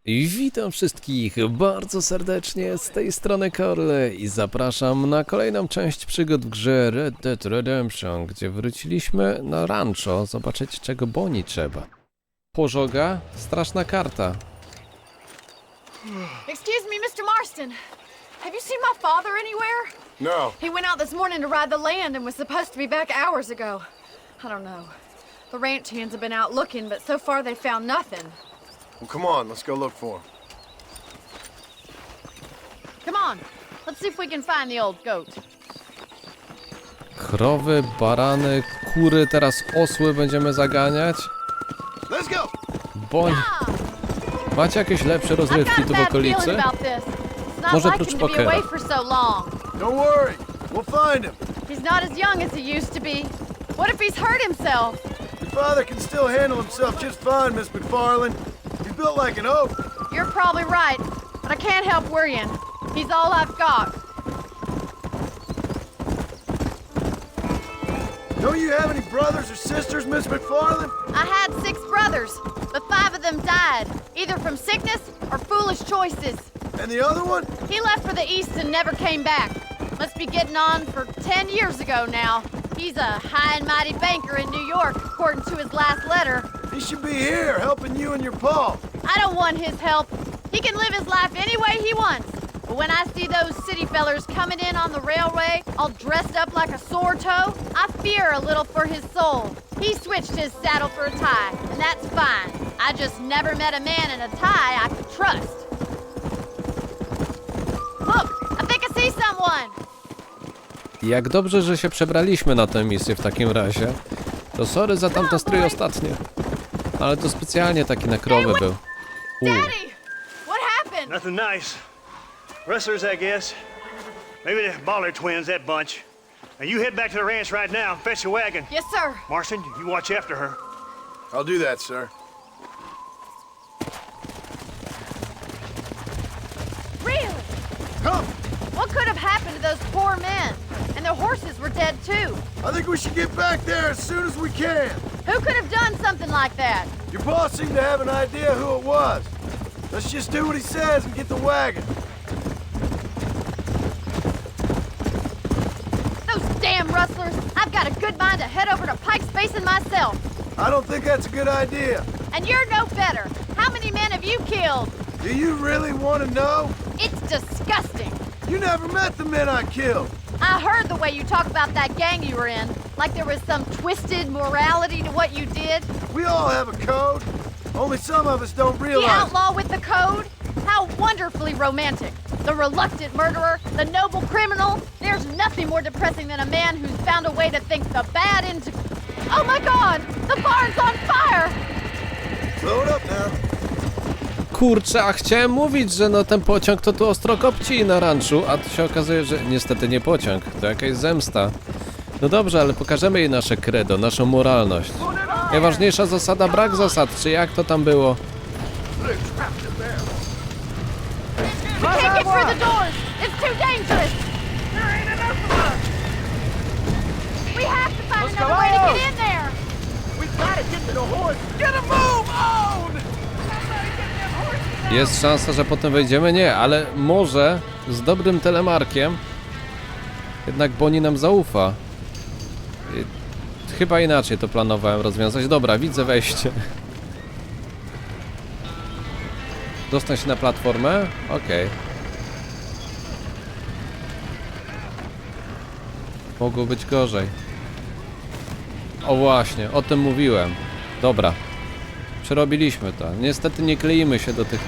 I witam wszystkich bardzo serdecznie, z tej strony Korle i zapraszam na kolejną część przygód w grze Red Dead Redemption, gdzie wróciliśmy na rancho zobaczyć, czego boni trzeba. Pożoga, straszna karta. Excuse me, Mr. Marston. Have you seen my father anywhere? No. He went out this morning to ride the land and was supposed to be back hours ago. I don't know. The ranch hands have been out looking, but so far they found nothing. Well, come on, let's go look for him. Come on, let's see if we can find the old goat. Krowy, barany, kury, teraz osły będziemy zaganiać. Let's go! Boń. Macie jakieś lepsze rozrywki tu w okolicy? Może prócz pokera. Don't worry, we'll find him. He's not as young as he used to be. What if he's hurt himself? Your father can still handle himself just fine, Miss McFarland. He's built like an oak. You're probably right, but I can't help worrying. He's all I've got. Don't you have any brothers or sisters, Miss McFarland? I had 6 brothers, but 5 of them died, either from sickness or foolish choices. And the other one? He left for the east and never came back. Must be getting on for 10 years ago now. He's a high and mighty banker in New York, according to his last letter. He should be here, helping you and your pa. I don't want his help. He can live his life any way he wants. But when I see those city fellers coming in on the railway, all dressed up like a sore toe, I fear a little for his soul. He switched his saddle for a tie, and that's fine. I just never met a man in a tie I could trust. Look, I think I see someone. Jak dobrze, że się przebraliśmy na tę misję w takim razie. To sorry za tamten strój ostatnio. Ale to specjalnie taki na krowy był. Daddy, what happened? Nothing nice. Rustlers, I guess. Maybe the Baller twins, that bunch. Now you head back to the ranch right now and fetch a wagon. Yes, sir. Marston, you watch after her. I'll do that, sir. Really? Come! What could have happened to those poor men? And their horses were dead too. I think we should get back there as soon as we can. Who could have done something like that? Your boss seemed to have an idea who it was. Let's just do what he says and get the wagon. Those damn rustlers! I've got a good mind to head over to Pike's Basin myself. I don't think that's a good idea. And you're no better. How many men have you killed? Do you really want to know? It's disgusting. You never met the men I killed. I heard the way you talk about that gang you were in, like there was some twisted morality to what you did. We all have a code. Only some of us don't The realize. outlaw with the code? How wonderfully romantic. The reluctant murderer, the noble criminal. There's nothing more depressing than a man who's found a way to think the bad into... Oh my God! The barn's on fire! Slow it up now. Kurczę, a chciałem mówić, że no ten pociąg to tu ostro kopci na ranczu, a tu się okazuje, że niestety nie pociąg, to jakaś zemsta. No dobrze, ale pokażemy jej nasze credo, naszą moralność. Najważniejsza zasada, brak zasad, czy jak to tam było? We can't get through the doors! It's too dangerous! There ain't enough of us! We have to find another way to get in there! We've got to get to the horse. Get a move on! Jest szansa, że potem wejdziemy? Nie, ale może z dobrym telemarkiem jednak Bonnie nam zaufa. Chyba inaczej to planowałem rozwiązać. Dobra, widzę wejście. Dostań się na platformę? Okej. Mogło być gorzej. O właśnie, o tym mówiłem. Dobra. Przerobiliśmy to. Niestety nie kleimy się do tych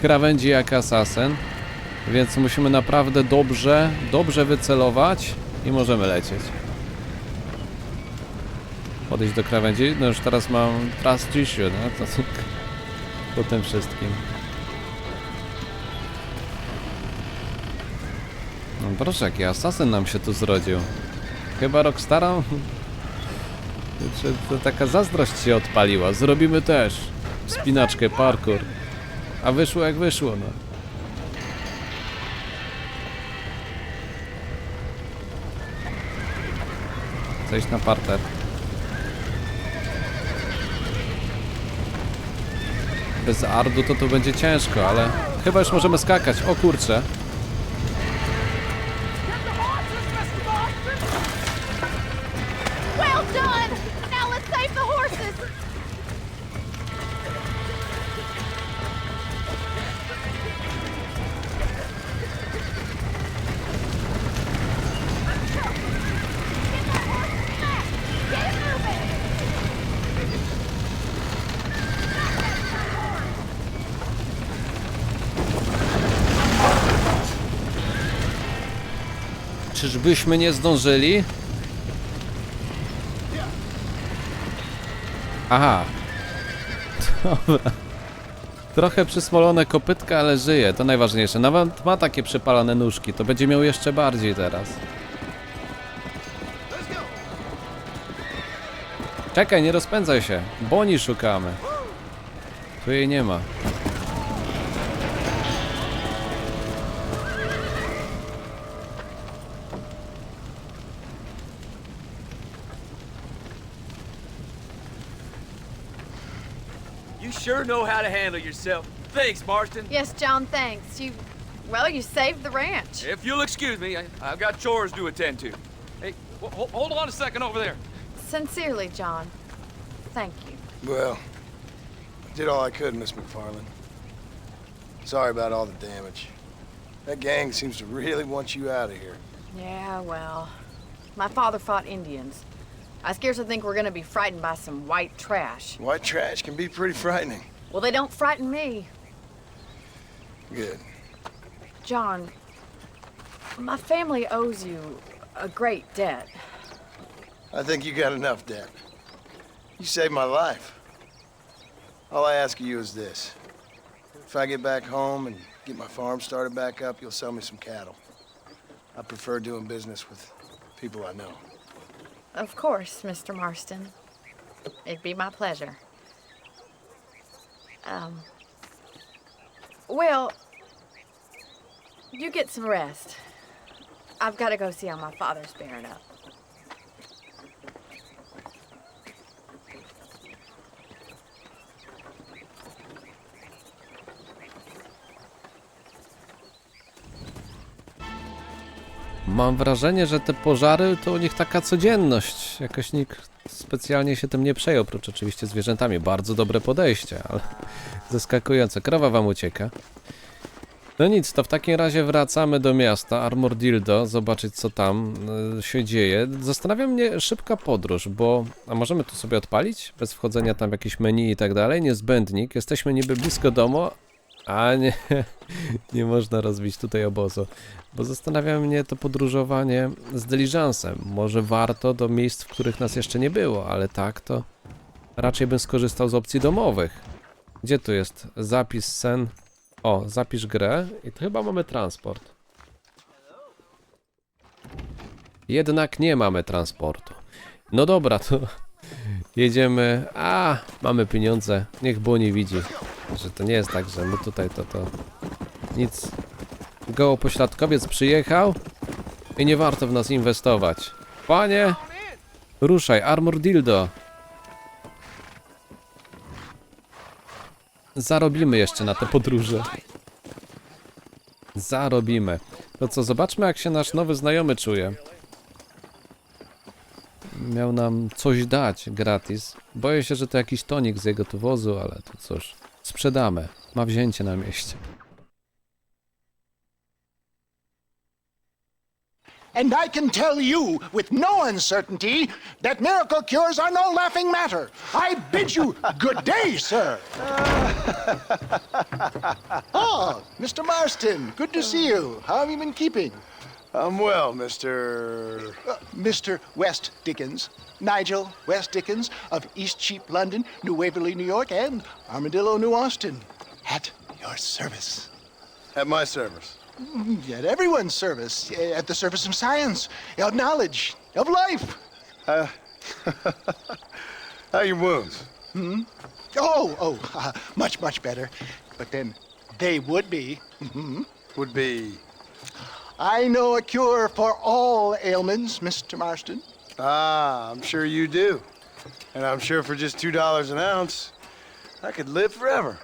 krawędzi jak asasyn. Więc musimy naprawdę dobrze wycelować i możemy lecieć. Podejść do krawędzi. No już teraz mam trust issue, no to po tym wszystkim. No proszę, jaki asasyn nam się tu zrodził. Chyba Rockstara? Czy to taka zazdrość się odpaliła? Zrobimy też wspinaczkę, parkour. A wyszło jak wyszło, no. Zejść na parter. Bez ardu to będzie ciężko, ale chyba już możemy skakać. O kurczę. Well done! Now let's save the horses! Get moving! Czyżbyśmy nie zdążyli? Aha. Dobra. Trochę przysmolone kopytka, ale żyje, to najważniejsze. Nawet ma takie przepalone nóżki, to będzie miał jeszcze bardziej teraz. Czekaj, nie rozpędzaj się. Boni szukamy. Tu jej nie ma. You sure know how to handle yourself. Thanks, Marston. Yes, John, thanks. You saved the ranch. If you'll excuse me, I've got chores to attend to. Hey, hold on a second over there. Sincerely, John. Thank you. Well, I did all I could, Miss McFarland. Sorry about all the damage. That gang seems to really want you out of here. Yeah, well, my father fought Indians. I scarcely think we're gonna be frightened by some white trash. White trash can be pretty frightening. Well, they don't frighten me. Good. John, my family owes you a great debt. I think you got enough debt. You saved my life. All I ask of you is this. If I get back home and get my farm started back up, you'll sell me some cattle. I prefer doing business with people I know. Of course, Mr. Marston. It'd be my pleasure. Well, you get some rest. I've got to go see how my father's bearing up. Mam wrażenie, że te pożary to u nich taka codzienność. Jakoś nikt specjalnie się tym nie przejął, oprócz oczywiście zwierzętami. Bardzo dobre podejście, ale zaskakujące. Krowa wam ucieka. No nic, to w takim razie wracamy do miasta Armor Dildo, zobaczyć co tam się dzieje. Zastanawia mnie szybka podróż, bo... A możemy tu sobie odpalić? Bez wchodzenia tam w jakieś menu i tak dalej. Niezbędnik. Jesteśmy niby blisko domu, a nie, nie można rozbić tutaj obozu. Bo zastanawia mnie to podróżowanie z dyliżansem. Może warto do miejsc, w których nas jeszcze nie było, ale tak to raczej bym skorzystał z opcji domowych. Gdzie tu jest zapis scen? O, zapisz grę i to chyba mamy transport. Jednak nie mamy transportu. No dobra, to jedziemy. A, mamy pieniądze. Niech Boni widzi, że to nie jest tak, że my tutaj to nic. Gołopośladkowiec przyjechał i nie warto w nas inwestować. Panie, ruszaj, Armor Dildo. Zarobimy jeszcze na te podróże. Zarobimy. To co, zobaczmy jak się nasz nowy znajomy czuje. Miał nam coś dać gratis. Boję się, że to jakiś tonik z jego tu wozu, ale to cóż. Sprzedamy. Ma wzięcie na mieście. And I can tell you with no uncertainty that miracle cures are no laughing matter. I bid you good day, sir. Oh, Mr. Marston, good to see you. How have you been keeping? I'm well, Mr. Mr. West Dickens, Nigel West Dickens of Eastcheap, London, New Waverly, New York, and Armadillo, New Austin. At your service. At my service. At everyone's service. At the service of science, of knowledge, of life. How are your wounds? Much better. But then they would be. Would be... I know a cure for all ailments, Mr. Marston. Ah, I'm sure you do. And I'm sure for just $2 an ounce, I could live forever.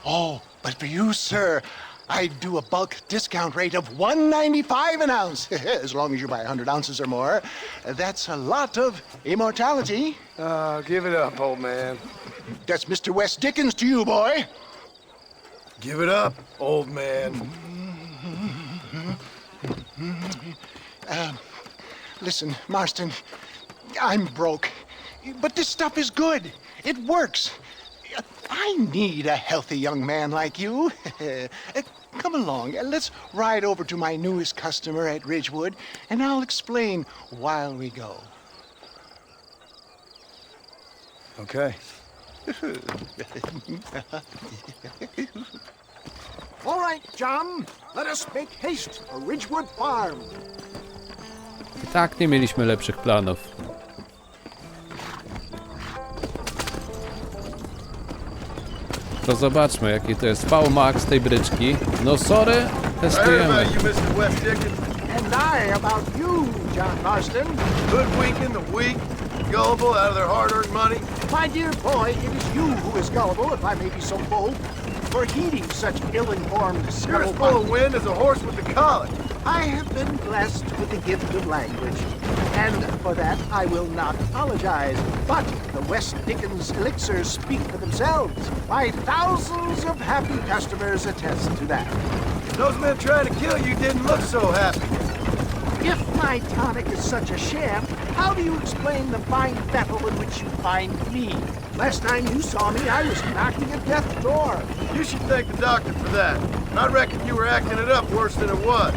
Oh, but for you, sir, I'd do a bulk discount rate of $1.95 an ounce, as long as you buy 100 ounces or more. That's a lot of immortality. Give it up, old man. That's Mr. West Dickens to you, boy. Give it up, old man. Listen, Marston, I'm broke, but this stuff is good. It works. I need a healthy young man like you. Come along, let's ride over to my newest customer at Ridgewood, and I'll explain while we go. Okay. All right, John, let us make haste for Ridgewood Farm. I tak nie mieliśmy lepszych planów. To zobaczmy, jaki to jest V-Max tej bryczki. No sorry, I heard testujemy. about you, Mr. West Dickens. And I about you, John Marston. Hoodwinking the weak, gullible out of their hard-earned money. My dear boy, it is you who is gullible, if I may be so bold, for heeding such ill-informed You're as scuttle. full of wind as a horse with the colic. I have been blessed with the gift of language, and for that I will not apologize. But the West Dickens elixirs speak for themselves. My thousands of happy customers attest to that. Those men trying to kill you didn't look so happy. If my tonic is such a sham, how do you explain the fine battle in which you find me? Last time you saw me, I was knocking at death's door. You should thank the doctor for that. I reckon you were acting it up worse than it was.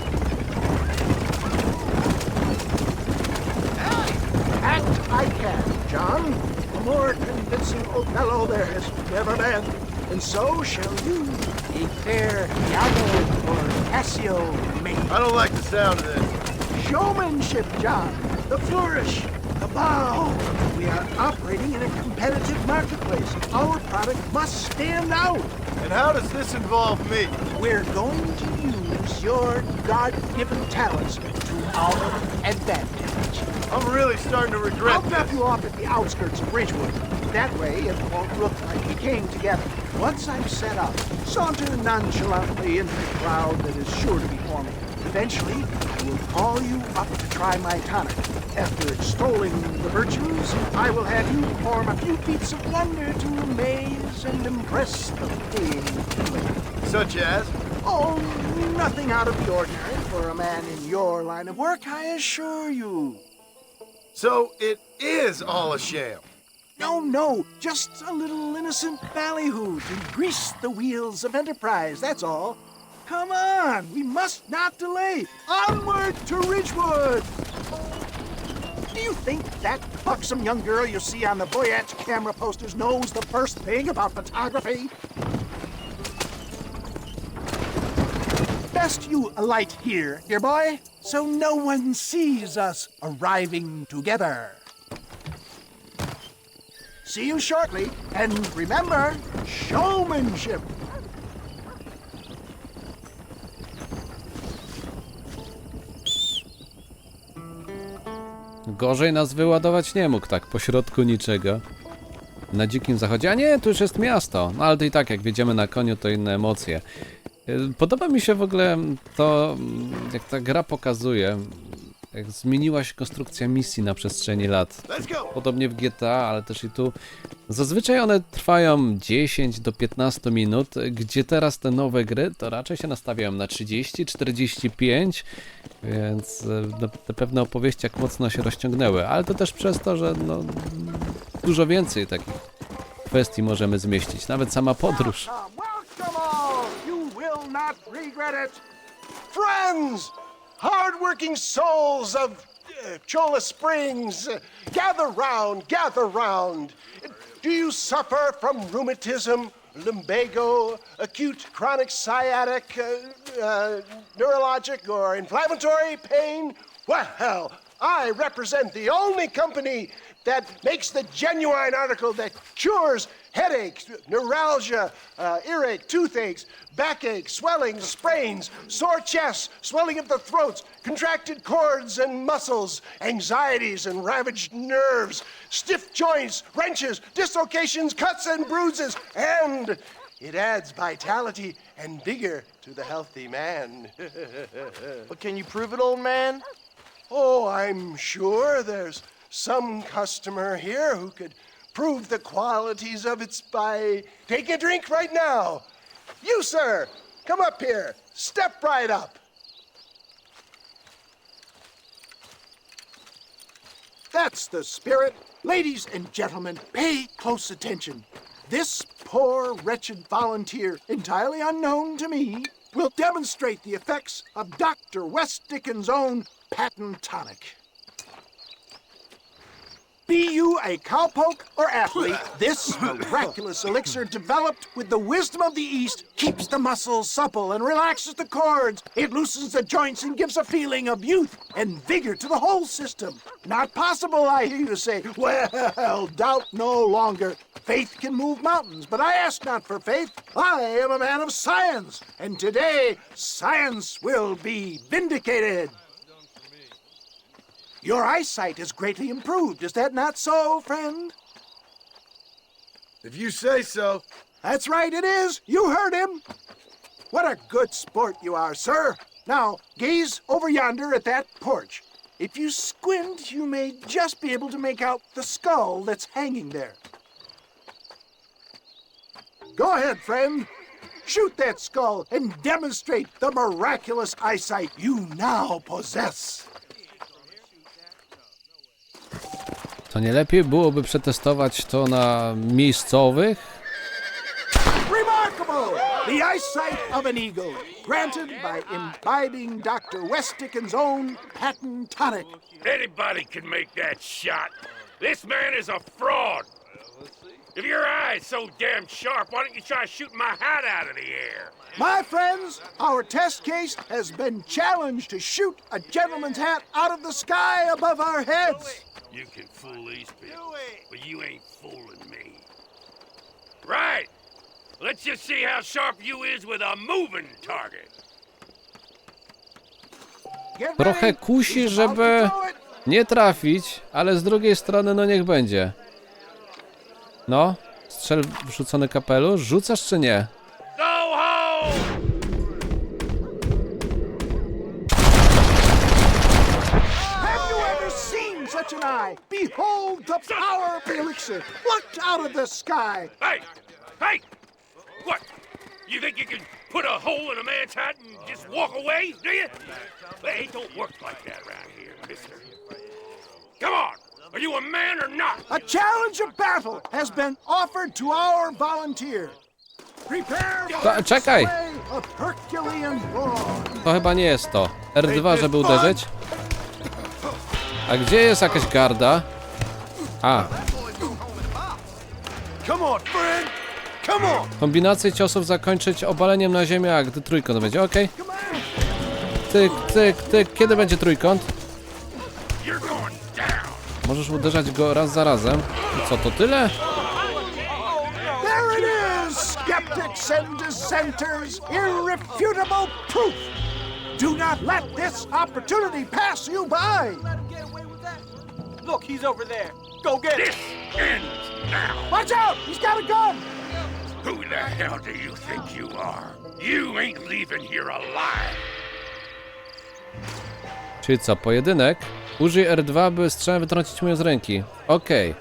Act I can, John. A more convincing Othello there has never been. And so shall you, a fair Iago or Cassio maid. I don't like the sound of this. Showmanship, John. The flourish, the bow. We are operating in a competitive marketplace. Our product must stand out. And how does this involve me? We're going to use your God-given talents to our advantage. I'm really starting to regret I'll drop this. you off at the outskirts of Ridgewood. That way, it won't look like we came together. Once I'm set up, saunter nonchalantly into the crowd that is sure to be forming. Eventually, I will call you up to try my tonic. After extolling the virtues, I will have you perform a few feats of wonder to amaze and impress the paying public. Such as? Oh, nothing out of the ordinary for a man in your line of work, I assure you. So it is all a sham. No, just a little innocent ballyhoo to grease the wheels of enterprise, that's all. Come on, we must not delay. Onward to Ridgewood! Do you think that buxom young girl you see on the Voyage camera posters knows the first thing about photography? Best you alight here, dear boy, so no one sees us arriving together. See you shortly, and remember, showmanship. Gorzej nas wyładować nie mógł tak pośrodku niczego. Na dzikim zachodzie. A nie, tu już jest miasto. No ale to i tak, jak wjedziemy na koniu, to inne emocje. Podoba mi się w ogóle to, jak ta gra pokazuje, jak zmieniła się konstrukcja misji na przestrzeni lat. Podobnie w GTA, ale też i tu. Zazwyczaj one trwają 10 do 15 minut, gdzie teraz te nowe gry to raczej się nastawiają na 30-45, więc te pewne opowieści jak mocno się rozciągnęły, ale to też przez to, że no, dużo więcej takich kwestii możemy zmieścić, nawet sama podróż. Welcome all. You will not regret it. Friends, hard-working souls of Cholla Springs, gather round, gather round. Do you suffer from rheumatism, lumbago, acute chronic sciatic, neurologic, or inflammatory pain? Well, I represent the only company that makes the genuine article that cures headaches, neuralgia, earache, toothaches, backache, swelling, sprains, sore chests, swelling of the throats, contracted cords and muscles, anxieties and ravaged nerves, stiff joints, wrenches, dislocations, cuts and bruises, and It adds vitality and vigor to the healthy man. But can you prove it, old man? Oh, I'm sure there's some customer here who could prove the qualities of it by... Take a drink right now. You, sir, come up here. Step right up. That's the spirit. Ladies and gentlemen, pay close attention. This poor, wretched volunteer, entirely unknown to me, will demonstrate the effects of Dr. West Dickens' own patent tonic. Be you a cowpoke or athlete, this miraculous elixir developed with the wisdom of the East keeps the muscles supple and relaxes the cords. It loosens the joints and gives a feeling of youth and vigor to the whole system. Not possible, I hear you say. Well, doubt no longer. Faith can move mountains, but I ask not for faith. I am a man of science, and today science will be vindicated. Your eyesight is greatly improved. Is that not so, friend? If you say so. That's right, it is. You heard him. What a good sport you are, sir. Now, gaze over yonder at that porch. If you squint, you may just be able to make out the skull that's hanging there. Go ahead, friend. Shoot that skull and demonstrate the miraculous eyesight you now possess. To nie lepiej byłoby przetestować to na miejscowych? Remarkable! The eyesight of an eagle, granted by imbibing Dr. West Dickens' own patent tonic. Anybody can make that shot. This man is a fraud. If your eye's so damn sharp, why don't you try shooting my hat out of the air? My friends, our test case has been challenged to shoot a gentleman's hat out of the sky above our heads. You can fool these people, but you ain't fooling me. Right. Let's just see how sharp you is with a moving target. Get Trochę ready. kusi, He's about to żeby throw it. nie trafić, ale z drugiej strony no niech będzie. No, strzel wrzucony kapelusz, rzucasz czy nie? Go home! Have you ever seen such an eye? Behold the power of the elixir. Looked out of the sky. Hey! Hey! What? You think you can put a hole in a man's hat and just walk away, do you? Hey, it don't work like that around here, mister. Come on! Are you a man or not? A challenge of battle has been offered to our volunteer. Prepare for Czekaj! display of Herculean brawn. To chyba nie jest to. R2, żeby uderzyć. A gdzie jest jakaś garda? A, Come on, friend. Come on. kombinację ciosów zakończyć obaleniem na ziemię, a gdy trójkąt będzie, okej. Tyk, tyk, tyk. Kiedy będzie trójkąt? You're going down! Możesz uderzać go raz za razem. I co, to tyle? There it is, skeptics and dissenters, irrefutable proof. Do not let this opportunity pass you by. Look, he's over there. Go get him. This ends now! Watch out, he's got a gun. Who the hell do you think you are? You ain't leaving here alive! Czyli co, pojedynek? Użyj R2, by strzałem wytrącić mnie z ręki. Okej.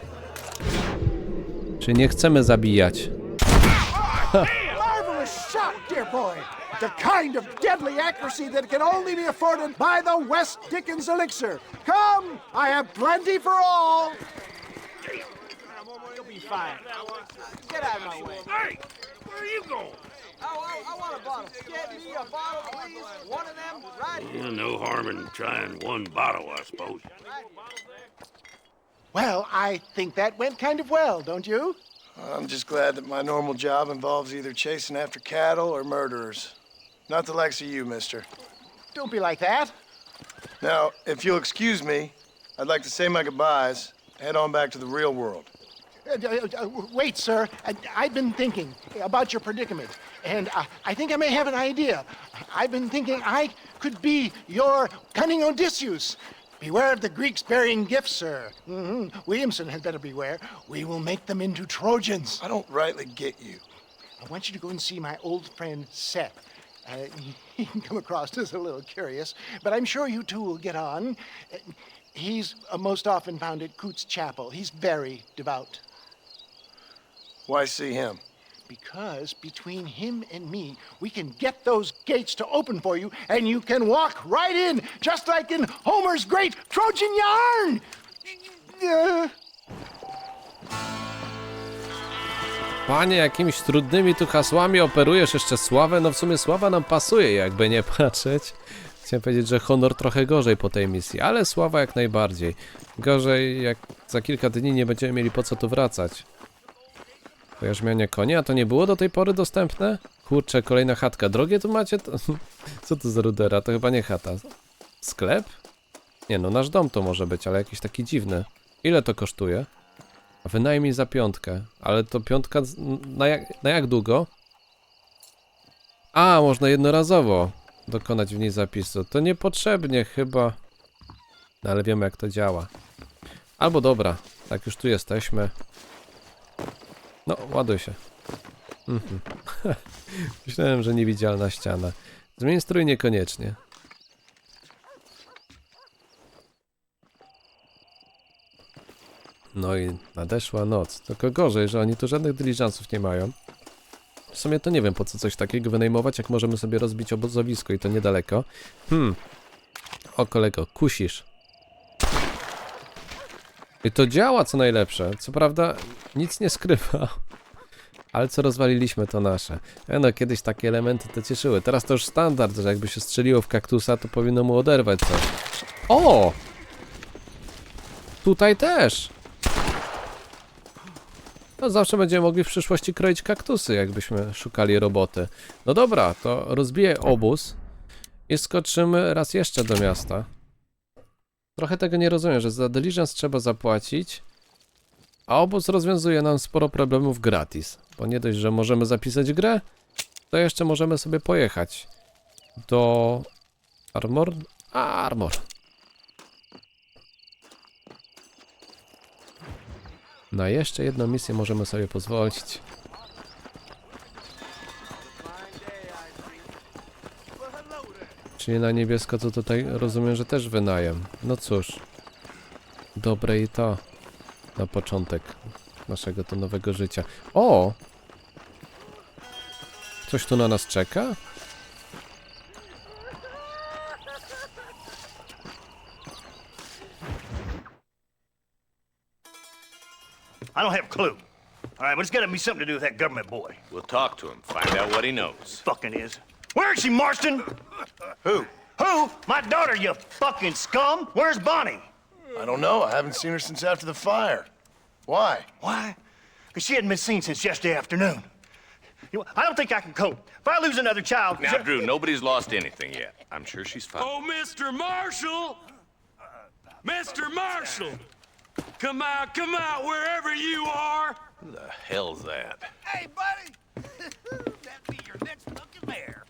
Czyli nie chcemy zabijać. Marvelous shot, dear boy. The kind of deadly accuracy that can only be afforded by the West Dickens elixir. Come, I have plenty for all. You'll be fine. Get out of my way. Hey! Where are you going? I want a bottle. Get me a bottle, please. One of them, right here. No harm in trying one bottle, I suppose. Well, I think that went kind of well, don't you? I'm just glad that my normal job involves either chasing after cattle or murderers. Not the likes of you, mister. Don't be like that. Now, if you'll excuse me, I'd like to say my goodbyes, head on back to the real world. Wait, sir. I've been thinking about your predicament, and I think I may have an idea. I've been thinking I could be your cunning Odysseus. Beware of the Greeks bearing gifts, sir. Williamson had better beware. We will make them into Trojans. I don't rightly get you. I want you to go and see my old friend Seth. He can come across as a little curious, but I'm sure you two will get on. He's most often found at Coots Chapel. He's very devout. Why see him? Because between him and me, we can get those gates to open for you, and you can walk right in, just like in Homer's great Trojan yarn! Panie, jakimiś trudnymi tu hasłami operujesz, jeszcze sławę? No w sumie sława nam pasuje, jakby nie patrzeć. Chciałem powiedzieć, że honor trochę gorzej po tej misji, ale sława jak najbardziej. Gorzej, jak za kilka dni nie będziemy mieli po co tu wracać. Pojarzmianie koni, a to nie było do tej pory dostępne? Kurczę, kolejna chatka. Drogie tu macie? To... Co to za rudera? To chyba nie chata. Sklep? Nie no, nasz dom to może być, ale jakiś taki dziwny. Ile to kosztuje? Wynajmij za 5. Ale to 5 na jak długo? A, można jednorazowo dokonać w niej zapisu. To niepotrzebnie chyba. No, ale wiemy jak to działa. Albo dobra, tak już tu jesteśmy. No, ładuj się. Myślałem, że niewidzialna ściana. Zmień strój niekoniecznie. No i nadeszła noc. Tylko gorzej, że oni tu żadnych dyliżansów nie mają. W sumie to nie wiem, po co coś takiego wynajmować, jak możemy sobie rozbić obozowisko i to niedaleko. O kolego, kusisz. I to działa, co najlepsze. Co prawda nic nie skrywa. Ale co rozwaliliśmy, to nasze. No, kiedyś takie elementy to cieszyły. Teraz to już standard, że jakby się strzeliło w kaktusa, to powinno mu oderwać coś. O! Tutaj też! No zawsze będziemy mogli w przyszłości kroić kaktusy, jakbyśmy szukali roboty. No dobra, to rozbiję obóz i skoczymy raz jeszcze do miasta. Trochę tego nie rozumiem, że za diligence trzeba zapłacić, a obóz rozwiązuje nam sporo problemów gratis. Bo nie dość, że możemy zapisać grę, to jeszcze możemy sobie pojechać do Armor. Na jeszcze jedną misję możemy sobie pozwolić. Czyli na niebiesko to tutaj rozumiem, że też wynajem. No cóż. Dobre i to. Na początek naszego to nowego życia. O! Coś tu na nas czeka? I don't have a clue. All right, but it's got to be something to do with that government boy. We'll talk to him, find out what he knows. Fucking is. Where is she, Marston? Who? Who? My daughter, you fucking scum. Where's Bonnie? I don't know. I haven't seen her since after the fire. Why? Why? Because she hadn't been seen since yesterday afternoon. You know, I don't think I can cope. If I lose another child... Now, Drew, nobody's lost anything yet. I'm sure she's fine. Oh, Mr. Marshall! Mr. Marshall! Come out, wherever you are! Who the hell's that? Hey, buddy! That be your next looking mare.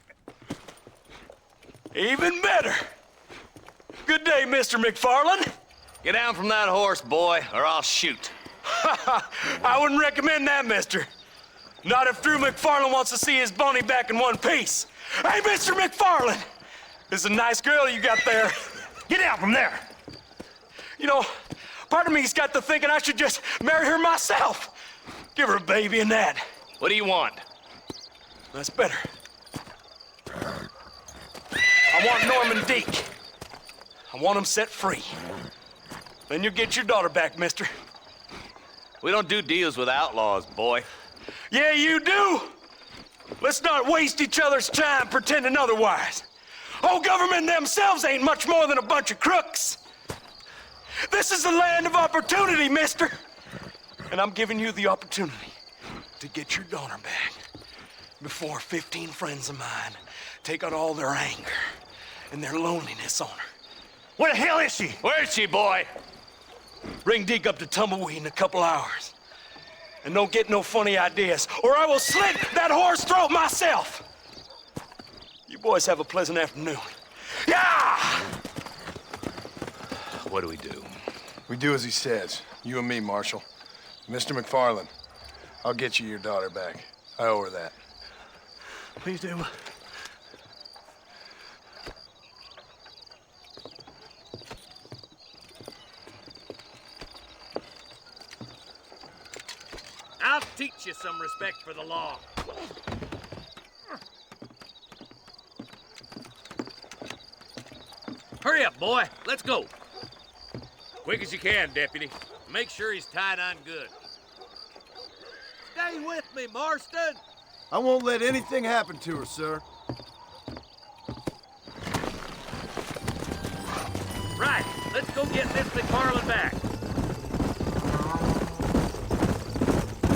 Even better! Good day, Mr. McFarland. Get down from that horse, boy, or I'll shoot. I wouldn't recommend that, mister. Not if Drew McFarland wants to see his Boney back in one piece. Hey, Mr. McFarland! This is a nice girl you got there. Get out from there! You know, part of me's got to thinking I should just marry her myself. Give her a baby and that. What do you want? That's better. I want Norman Deek. I want him set free. Then you'll get your daughter back, mister. We don't do deals with outlaws, boy. Yeah, you do! Let's not waste each other's time pretending otherwise. Oh, government themselves ain't much more than a bunch of crooks. This is the land of opportunity, mister. And I'm giving you the opportunity to get your daughter back before 15 friends of mine take out all their anger and their loneliness on her. Where the hell is she? Where is she, boy? Bring Deke up to Tumbleweed in a couple hours. And don't get no funny ideas, or I will slit that horse throat myself. You boys have a pleasant afternoon. Yeah! What do? We do as he says. You and me, Marshal. Mr. McFarland, I'll get you your daughter back. I owe her that. Please do. I'll teach you some respect for the law. Hurry up, boy. Let's go. Quick as you can, deputy. Make sure he's tied on good. Stay with me, Marston. I won't let anything happen to her, sir. Right. Let's go get Miss McFarland back.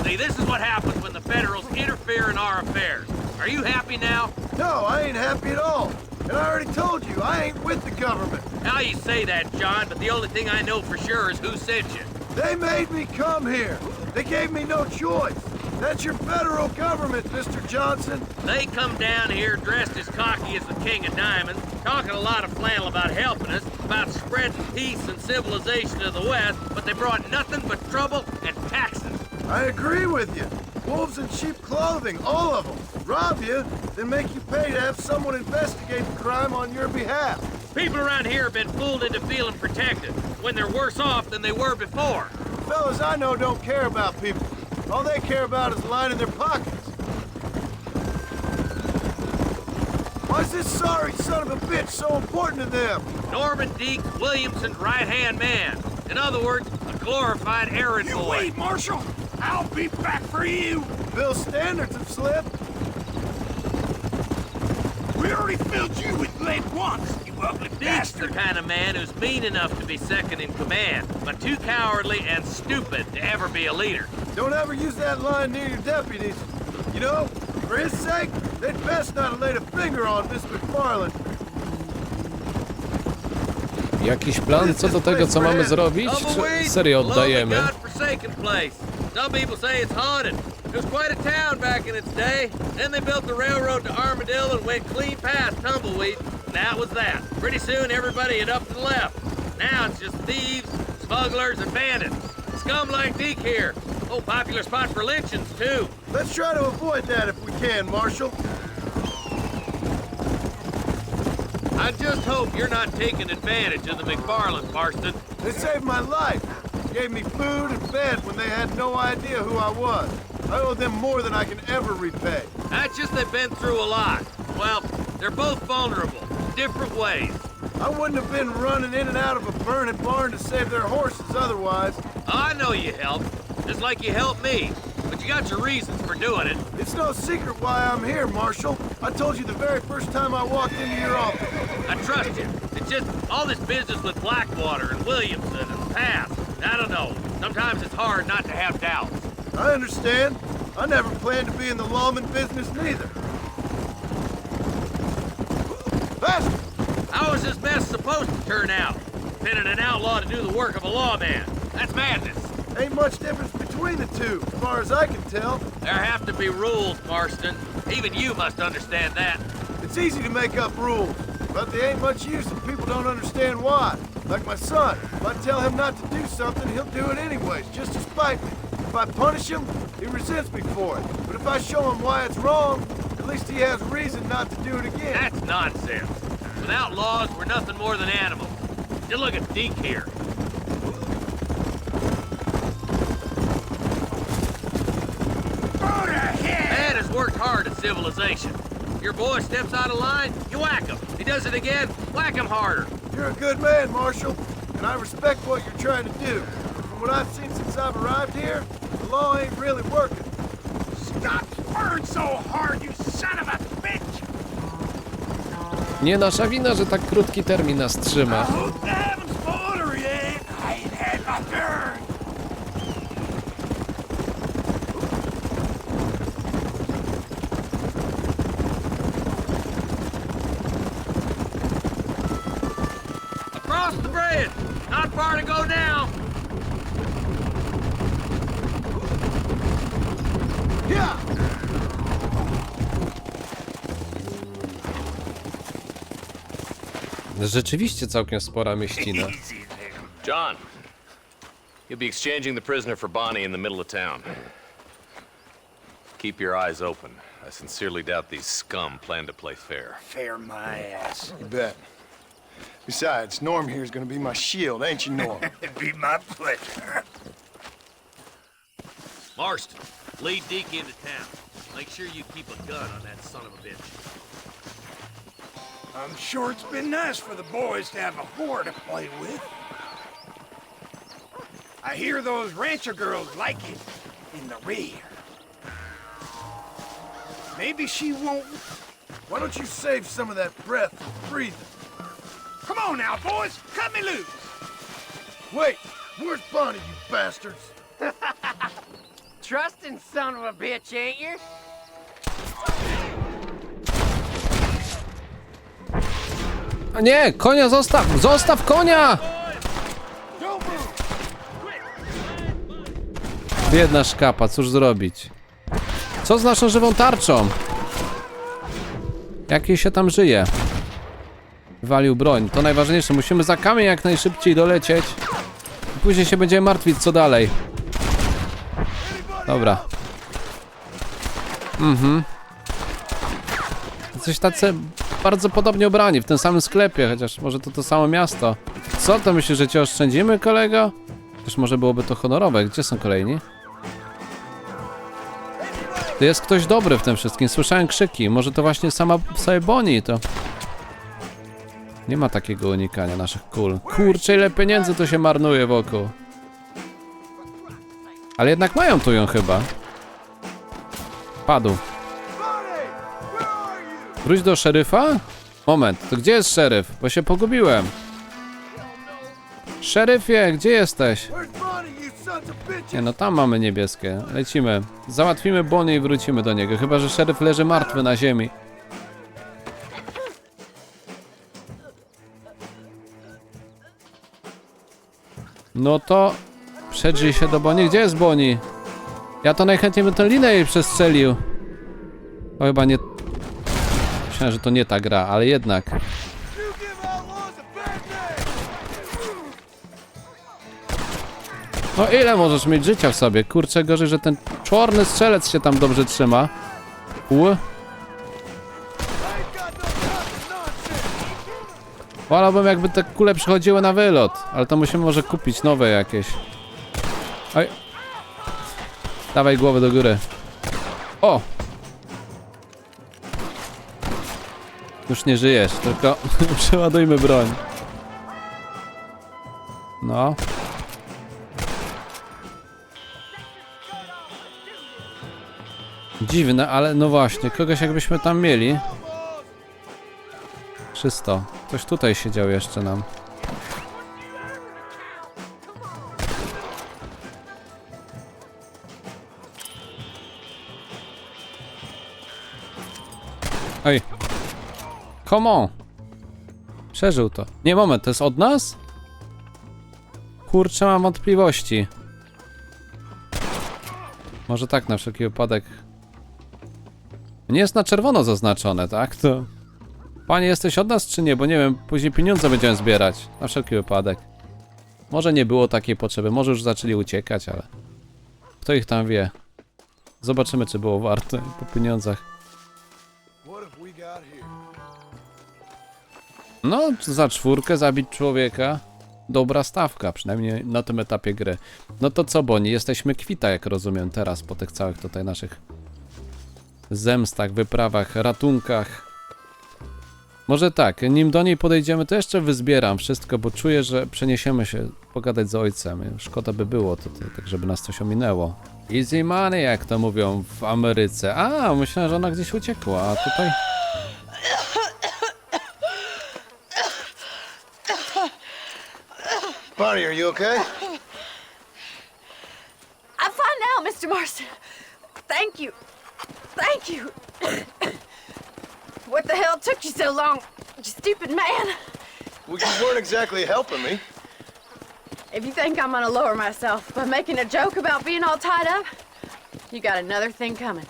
See, this is what happens when the Federals interfere in our affairs. Are you happy now? No, I ain't happy at all. And I already told you, I ain't with the government. Now you say that, John, but the only thing I know for sure is who sent you. They made me come here. They gave me no choice. That's your federal government, Mr. Johnson. They come down here dressed as cocky as the King of Diamonds, talking a lot of flannel about helping us, about spreading peace and civilization to the West, but they brought nothing but trouble and taxes. I agree with you. Wolves in sheep clothing, all of them. Rob you, then make you pay to have someone investigate the crime on your behalf. People around here have been fooled into feeling protected, when they're worse off than they were before. The fellas I know don't care about people. All they care about is lining their pockets. Why's this sorry son of a bitch so important to them? Norman Deek Williamson's right-hand man. In other words, a glorified errand You boy. wait, Marshal. I'll be back for you. Bill's standards have slipped. We already filled you with lead once, you ugly bastard. Deek's the kind of man who's mean enough to be second in command, but too cowardly and stupid to ever be a leader. Don't ever use that line near your deputies. You know, for his sake, they'd best not have laid a finger on Miss McFarland. Jakiś plan co do tego, co mamy zrobić, czy serię oddajemy? Some people say it's haunted. It was quite a town back in its day. Then they built the railroad to Armadillo and went clean past Tumbleweed. And that was that. Pretty soon everybody had up and left. Now it's just thieves, smugglers, and bandits. Scum like Deke here. Oh, popular spot for lynchings, too. Let's try to avoid that if we can, Marshal. I just hope you're not taking advantage of the McFarland, Marston. They saved my life. Gave me food and bed when they had no idea who I was. I owe them more than I can ever repay. That's just they've been through a lot. Well, they're both vulnerable, different ways. I wouldn't have been running in and out of a burning barn to save their horses otherwise. I know you helped, just like you helped me. But you got your reasons for doing it. It's no secret why I'm here, Marshal. I told you the very first time I walked into your office. I trust you. It's just all this business with Blackwater and Williamson and the past. I don't know. Sometimes it's hard not to have doubts. I understand. I never planned to be in the lawman business neither. Faster! How is this mess supposed to turn out? Pinning an outlaw to do the work of a lawman. That's madness. Ain't much difference between the two, as far as I can tell. There have to be rules, Marston. Even you must understand that. It's easy to make up rules, but they ain't much use if people don't understand why. Like my son. If I tell him not to do something, he'll do it anyways, just to spite me. If I punish him, he resents me for it. But if I show him why it's wrong, at least he has reason not to do it again. That's nonsense. Without laws, we're nothing more than animals. Just look at Deke here. Man has worked hard at civilization. Your boy steps out of line, you whack him. He does it again, whack him harder. You're a good man, Marshal, and I respect what you're trying to do. From what I've seen since I've arrived here, the law ain't really working. Stop spurring so hard, you son of a bitch! Nie nasza wina, że tak krótki termin nas trzyma. Across the bridge! Not far to go now! Yeah! Rzeczywiście całkiem spora mieścina. John, you'll be exchanging the prisoner for Bonnie in the middle of town. Keep your eyes open. I sincerely doubt these scum plan to play fair. Fair my ass. You bet. Besides, Norm here is gonna be my shield, ain't you, Norm? It'd be my pleasure. Marston, lead Deke into town. Make sure you keep a gun on that son of a bitch. I'm sure it's been nice for the boys to have a whore to play with. I hear those rancher girls like it in the rear. Maybe she won't... Why don't you save some of that breath for breathing? Come on now, boys! Cut me loose! Wait, where's Bonnie, you bastards? Trusting son of a bitch, ain't you? A nie, konia zostaw! Zostaw konia! Biedna szkapa, cóż zrobić? Co z naszą żywą tarczą? Jak jej się tam żyje? Walił broń, to najważniejsze. Musimy za kamień jak najszybciej dolecieć. I później się będziemy martwić, co dalej. Dobra. Jesteś tacy bardzo podobnie ubrani, w tym samym sklepie, chociaż może to samo miasto. Co, to myślisz, że cię oszczędzimy, kolego? Też może byłoby to honorowe. Gdzie są kolejni? To jest ktoś dobry w tym wszystkim. Słyszałem krzyki. Może to właśnie sama Bonnie to... Nie ma takiego unikania naszych kul. Kurczę, ile pieniędzy to się marnuje wokół. Ale jednak mają tu ją chyba. Padł. Wróć do szeryfa? Moment, to gdzie jest szeryf? Bo się pogubiłem. Szeryfie, gdzie jesteś? Nie no, tam mamy niebieskie. Lecimy. Załatwimy Bonnie i wrócimy do niego. Chyba że szeryf leży martwy na ziemi. No to... Przedrzyj się do Bonnie. Gdzie jest Bonnie? Ja to najchętniej bym tę linę jej przestrzelił. To chyba nie... Myślałem, że to nie ta gra, ale jednak. No ile możesz mieć życia w sobie? Kurczę, gorzej, że ten czarny strzelec się tam dobrze trzyma. Wolałbym, jakby te kule przychodziły na wylot, ale to musimy może kupić nowe jakieś. Oj. Dawaj głowę do góry. O! Już nie żyjesz, tylko przeładujmy broń. No. Dziwne, ale no właśnie, kogoś jakbyśmy tam mieli. 300. Ktoś tutaj siedział jeszcze nam. Oj. Come on. Przeżył to. Nie, moment, to jest od nas? Kurczę, mam wątpliwości. Może tak, na wszelki wypadek. Nie jest na czerwono zaznaczone, tak? To... Panie, jesteś od nas czy nie? Bo nie wiem, później pieniądze będziemy zbierać. Na wszelki wypadek. Może nie było takiej potrzeby, może już zaczęli uciekać, ale... Kto ich tam wie? Zobaczymy, czy było warte po pieniądzach. No, za 4 zabić człowieka. Dobra stawka, przynajmniej na tym etapie gry. No to co, Bonnie? Jesteśmy kwita, jak rozumiem, teraz po tych całych tutaj naszych zemstach, wyprawach, ratunkach. Może tak, nim do niej podejdziemy, to jeszcze wyzbieram wszystko, bo czuję, że przeniesiemy się pogadać z ojcem. Szkoda by było to tak, żeby nas coś ominęło. Easy money, jak to mówią w Ameryce. A, myślałem, że ona gdzieś uciekła, a tutaj... Bonnie, are you okay? I'm fine now, Mr. Marston. Thank you. Thank you. What the hell took you so long, you stupid man? Well, you weren't exactly helping me. If you think I'm gonna lower myself by making a joke about being all tied up, you got another thing coming.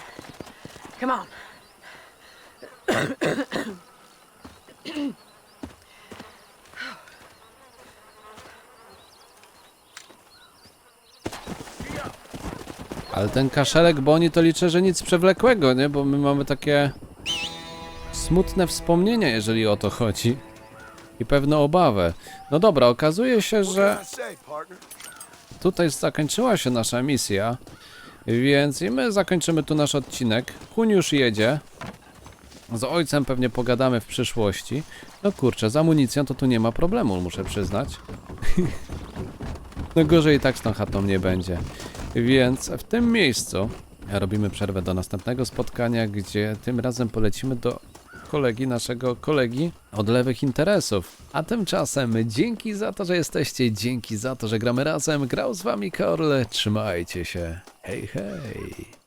Come on. Ale ten kaszelek Boni to liczę, że nic przewlekłego, nie? Bo my mamy takie smutne wspomnienia, jeżeli o to chodzi. I pewną obawę. No dobra, okazuje się, że tutaj zakończyła się nasza misja. Więc i my zakończymy tu nasz odcinek. Hun już jedzie. Z ojcem pewnie pogadamy w przyszłości. No kurczę, z amunicją to tu nie ma problemu, muszę przyznać. No gorzej i tak z tą chatą nie będzie. Więc w tym miejscu robimy przerwę do następnego spotkania, gdzie tym razem polecimy do naszego kolegi od lewych interesów. A tymczasem dzięki za to, że jesteście, dzięki za to, że gramy razem. Grał z wami Karol, trzymajcie się. Hej, hej.